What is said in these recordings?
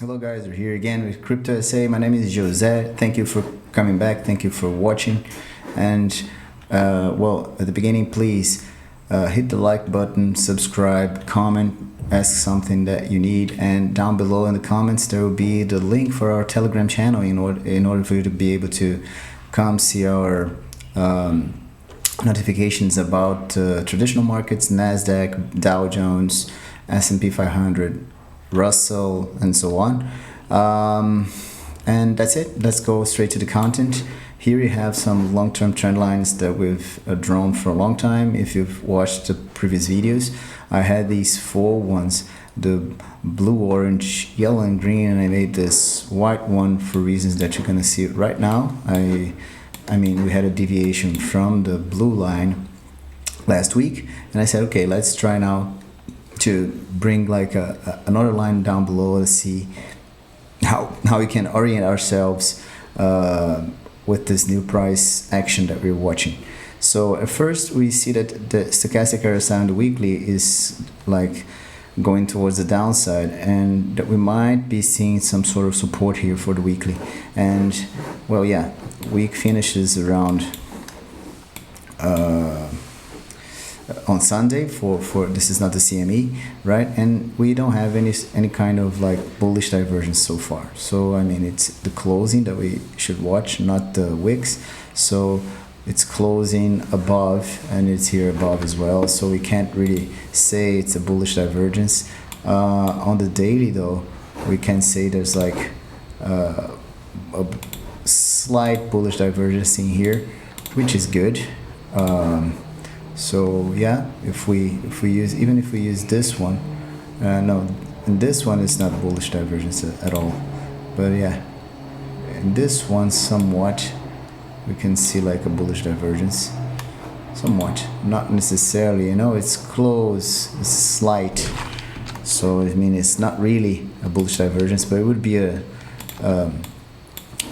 Hello guys, we're here again with Crypto SA. My name is Jose. Thank you for coming back. Thank you for watching. And well, at the beginning, please hit the like button, subscribe, comment, ask something that you need. And down below in the comments, there will be the link for our Telegram channel in order for you to be able to come see our notifications about traditional markets, NASDAQ, Dow Jones, S&P 500, Russell, and so on. And that's it. Let's go straight to the content. Here you have some long-term trend lines that we've drawn for a long time. If you've watched the previous videos, I had these four ones: the blue, orange, yellow, and green, and I made this white one for reasons that you're gonna see right now. I mean, we had a deviation from the blue line last week, and I said, okay, let's try now to bring like another line down below to see how we can orient ourselves with this new price action that we're watching. So at first we see that the stochastic RSI on the weekly is like going towards the downside, and that we might be seeing some sort of support here for the weekly. And well, yeah, week finishes around on Sunday for this is not the CME, right? And we don't have any kind of like bullish divergence so far. So I mean, it's the closing that we should watch, not the wicks. So it's closing above, and it's here above as well, so we can't really say it's a bullish divergence. On the daily though, we can say there's like a slight bullish divergence in here, which is good. So yeah, if we use this one, no, in this one it's not bullish divergence at all, but yeah, in this one somewhat we can see like a bullish divergence, somewhat, not necessarily, you know, it's close, it's slight, so I mean it's not really a bullish divergence, but it would be a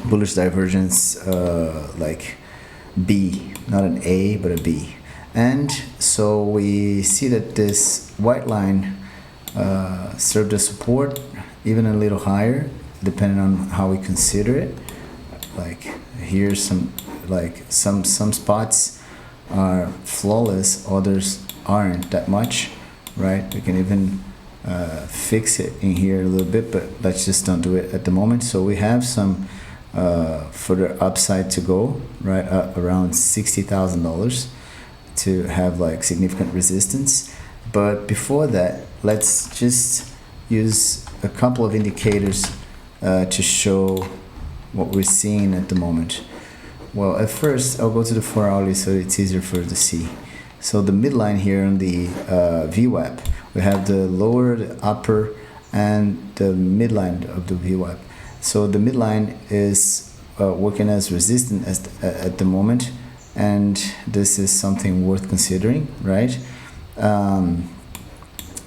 bullish divergence like B, not an A but a B. And so we see that this white line served as support, even a little higher, depending on how we consider it. Like here's some spots are flawless, others aren't that much, right? We can even fix it in here a little bit, but let's just don't do it at the moment. So we have some further upside to go, right, around $60,000 to have like significant resistance. But before that, let's just use a couple of indicators to show what we're seeing at the moment. Well, at first I'll go to the 4 hourly so it's easier for you to see. So the midline here on the VWAP, we have the lower, the upper, and the midline of the VWAP. So the midline is working as resistance at the moment, and this is something worth considering, right?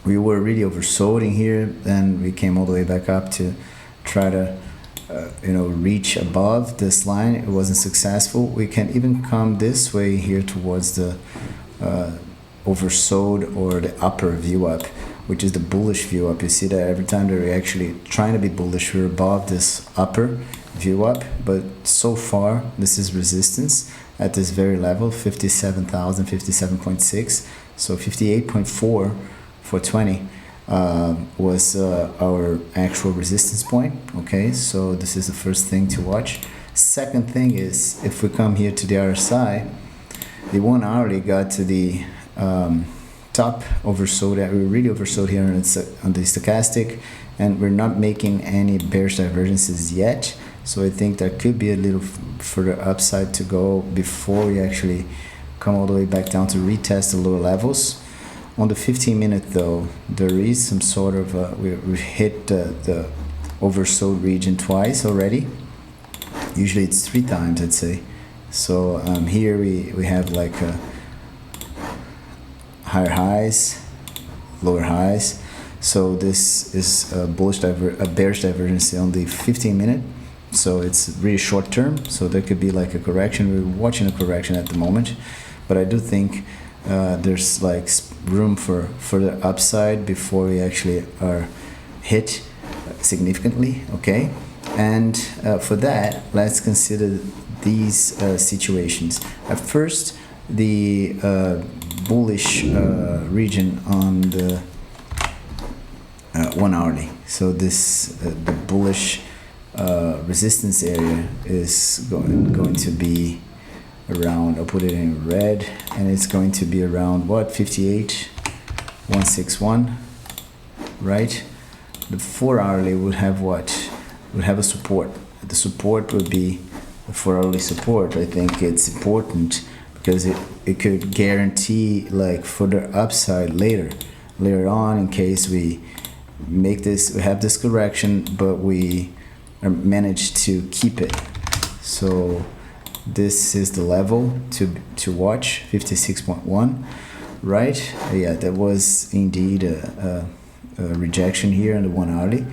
We were really oversold in here, then we came all the way back up to try to reach above this line. It wasn't successful. We can even come this way here towards the oversold or the upper VWAP, which is the bullish VWAP. You see that every time that we're actually trying to be bullish, we're above this upper VWAP, but so far this is resistance at this very level, 57,000, 57.6, so 58.4 for 20 was our actual resistance point. Okay, so this is the first thing to watch. Second thing is, if we come here to the RSI, the 1 hourly got to the top oversold. We're really oversold here on the stochastic, and we're not making any bearish divergences yet. So I think there could be a little further upside to go before we actually come all the way back down to retest the lower levels. On the 15-minute though, there is some sort of we've hit the oversold region twice already. Usually it's 3 times, I'd say. So here we have like higher highs, lower highs. So this is a bearish divergence on the 15-minute. So it's really short term, so there could be like a correction. We're watching a correction at the moment, but I do think there's like room for further upside before we actually are hit significantly, okay? And for that, let's consider these situations. At first, the bullish region on the 1 hourly. So this the bullish resistance area is going to be around, I'll put it in red, and it's going to be around what, 58,161, right? The 4 hourly would have what? Would have a support. The support would be the 4 hourly support. I think it's important because it could guarantee like further upside later on, in case we have this correction, but we manage to keep it. So this is the level to watch, 56.1, right? Yeah, that was indeed a rejection here on the 1 hourly.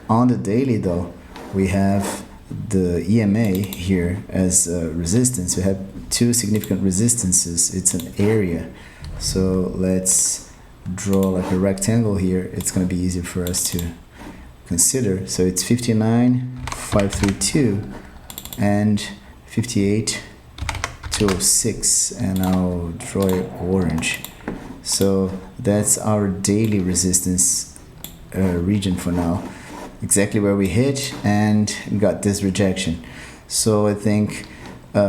On the daily though, we have the EMA here as resistance. We have two significant resistances. It's an area. So let's draw like a rectangle here. It's going to be easier for us to consider. So it's 59,532 and 58,206, and I'll draw it orange. So that's our daily resistance region for now, exactly where we hit and got this rejection. So I think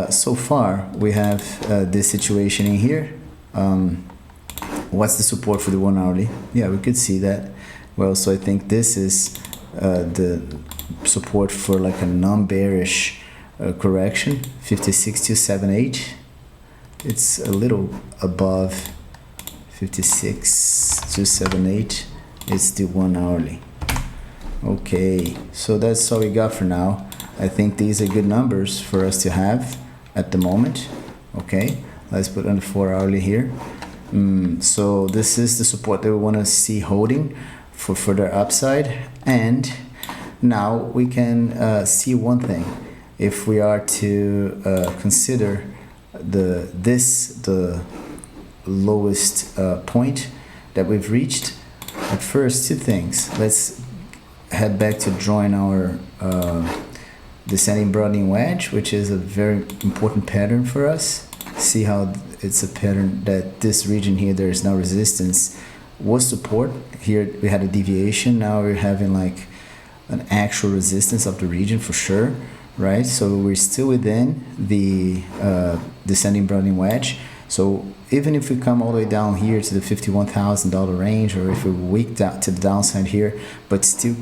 so far we have this situation in here. What's the support for the 1 hourly? Yeah, we could see that. Well, so I think this is the support for like a non-bearish correction, 56,278. It's a little above 56,278. It's the 1 hourly. Okay, so that's all we got for now. I think these are good numbers for us to have at the moment. Okay, let's put on the 4 hourly here. So this is the support that we want to see holding for further upside. And now we can see one thing. If we are to consider the lowest point that we've reached, at first, two things. Let's head back to drawing our descending broadening wedge, which is a very important pattern for us. See how it's a pattern that this region here, there is no resistance, was support. Here we had a deviation. Now we're having like an actual resistance of the region for sure, right? So we're still within the descending broadening wedge. So even if we come all the way down here to the $51,000 range, or if we weak out to the downside here, but still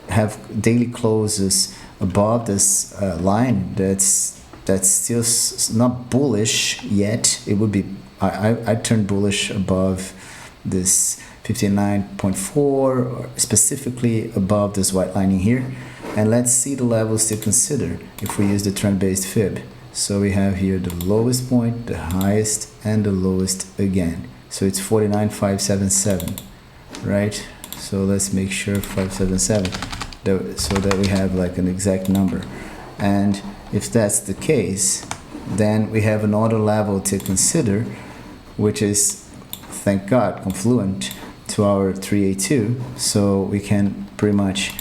have daily closes above this line, that's still not bullish yet. It would be, I turn bullish above this 59.4, specifically above this white lining here. And let's see the levels to consider if we use the trend-based fib. So we have here the lowest point, the highest, and the lowest again. So it's 49,577, right? So let's make sure 577, so that we have like an exact number. And if that's the case, then we have another level to consider, which is, thank God, confluent to our 382. So we can pretty much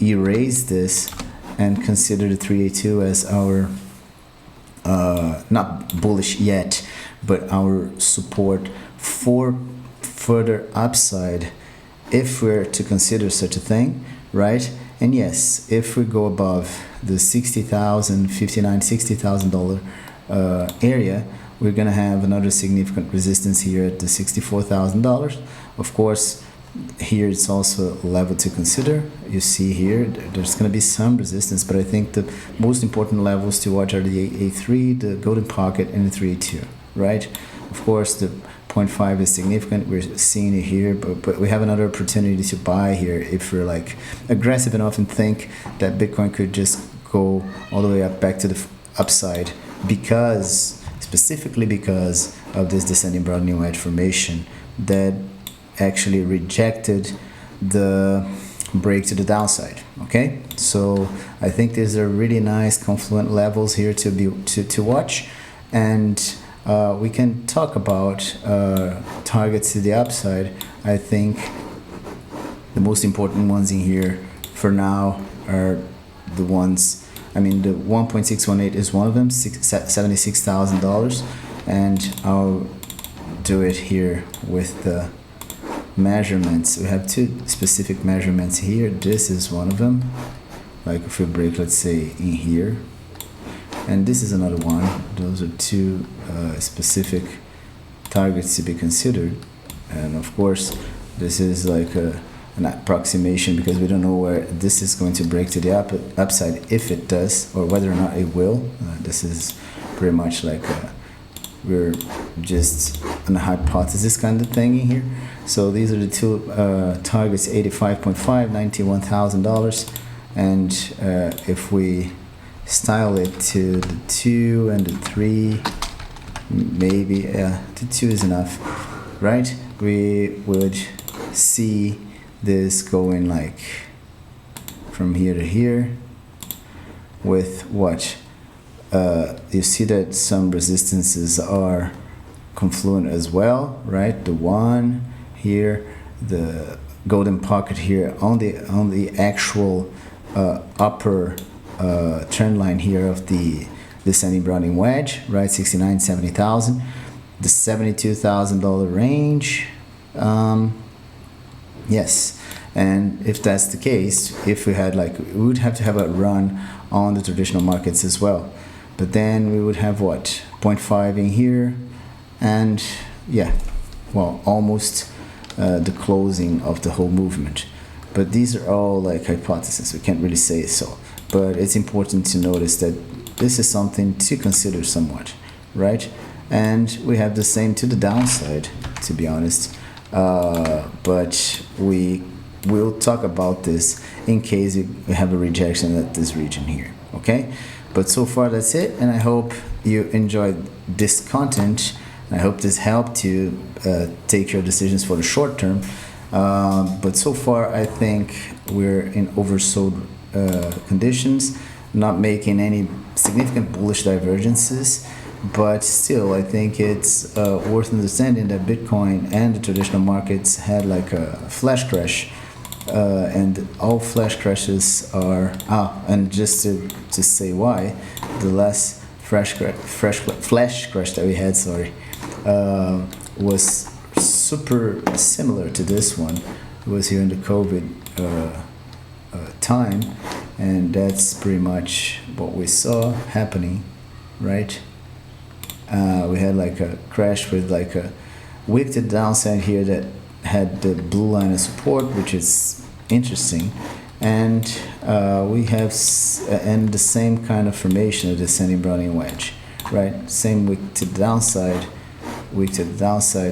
erase this and consider the 382 as our not bullish yet, but our support for further upside, if we're to consider such a thing, right? And yes, if we go above the $60,000 area, we're gonna have another significant resistance here at the $64,000. Of course, here it's also a level to consider. You see here, there's going to be some resistance, but I think the most important levels to watch are the 883, the golden pocket, and the 382, right? Of course, the 0.5 is significant. We're seeing it here, but we have another opportunity to buy here if we're like aggressive enough and think that Bitcoin could just go all the way up back to the upside, specifically because of this descending broadening wedge formation that actually rejected the break to the downside. Okay, so I think these are really nice confluent levels here to watch, and we can talk about targets to the upside. I think the most important ones in here for now are the ones, I mean the 1.618 is one of them, $76,000, and I'll do it here with the measurements. We have two specific measurements here. This is one of them, like if we break, let's say, in here, and this is another one. Those are two specific targets to be considered. And of course this is like an approximation, because we don't know where this is going to break to the upside, if it does, or whether or not it will. This is pretty much like we're just on a hypothesis kind of thing in here. So these are the two targets, 85.5, $91,000, and if we style it to the 2 and the 3, maybe the 2 is enough, right? We would see this going like from here to here with what? You see that some resistances are confluent as well, right? The 1 here, the golden pocket here on the actual upper trend line here of the descending broadening wedge, right? 69, 70,000, the $72,000 range. Yes, and if that's the case, if we had like, we would have to have a run on the traditional markets as well, but then we would have what, 0.5 in here, and yeah, well, almost the closing of the whole movement. But these are all like hypotheses, we can't really say so, but it's important to notice that this is something to consider somewhat, right? And we have the same to the downside, to be honest. But we will talk about this in case we have a rejection at this region here, okay? But so far that's it, and I hope you enjoyed this content. I hope this helped you take your decisions for the short term. But so far I think we're in oversold conditions, not making any significant bullish divergences. But still, I think it's worth understanding that Bitcoin and the traditional markets had like a flash crash, and all flash crashes are and just to say why, the last flash crash that we had, was super similar to this one. It was here in the COVID time, and that's pretty much what we saw happening, right? We had like a crash with like a wick to the downside here that had the blue line of support, which is interesting, and we have and the same kind of formation of descending broadening wedge, right? Same wick to the downside,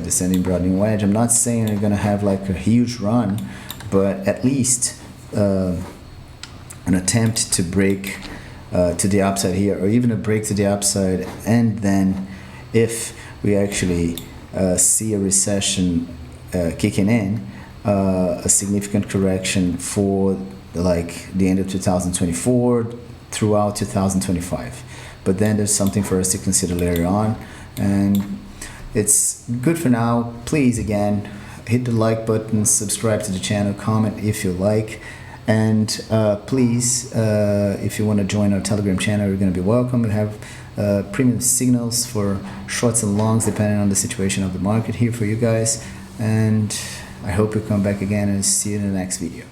descending broadening wedge. I'm not saying they're gonna have like a huge run, but at least an attempt to break to the upside here, or even a break to the upside, and then if we actually see a recession kicking in, a significant correction for like the end of 2024 throughout 2025. But then there's something for us to consider later on, and it's good for now. Please, again, hit the like button, subscribe to the channel, comment if you like. And please, if you want to join our Telegram channel, you're going to be welcome. We have premium signals for shorts and longs depending on the situation of the market here for you guys. And I hope you come back again, and see you in the next video.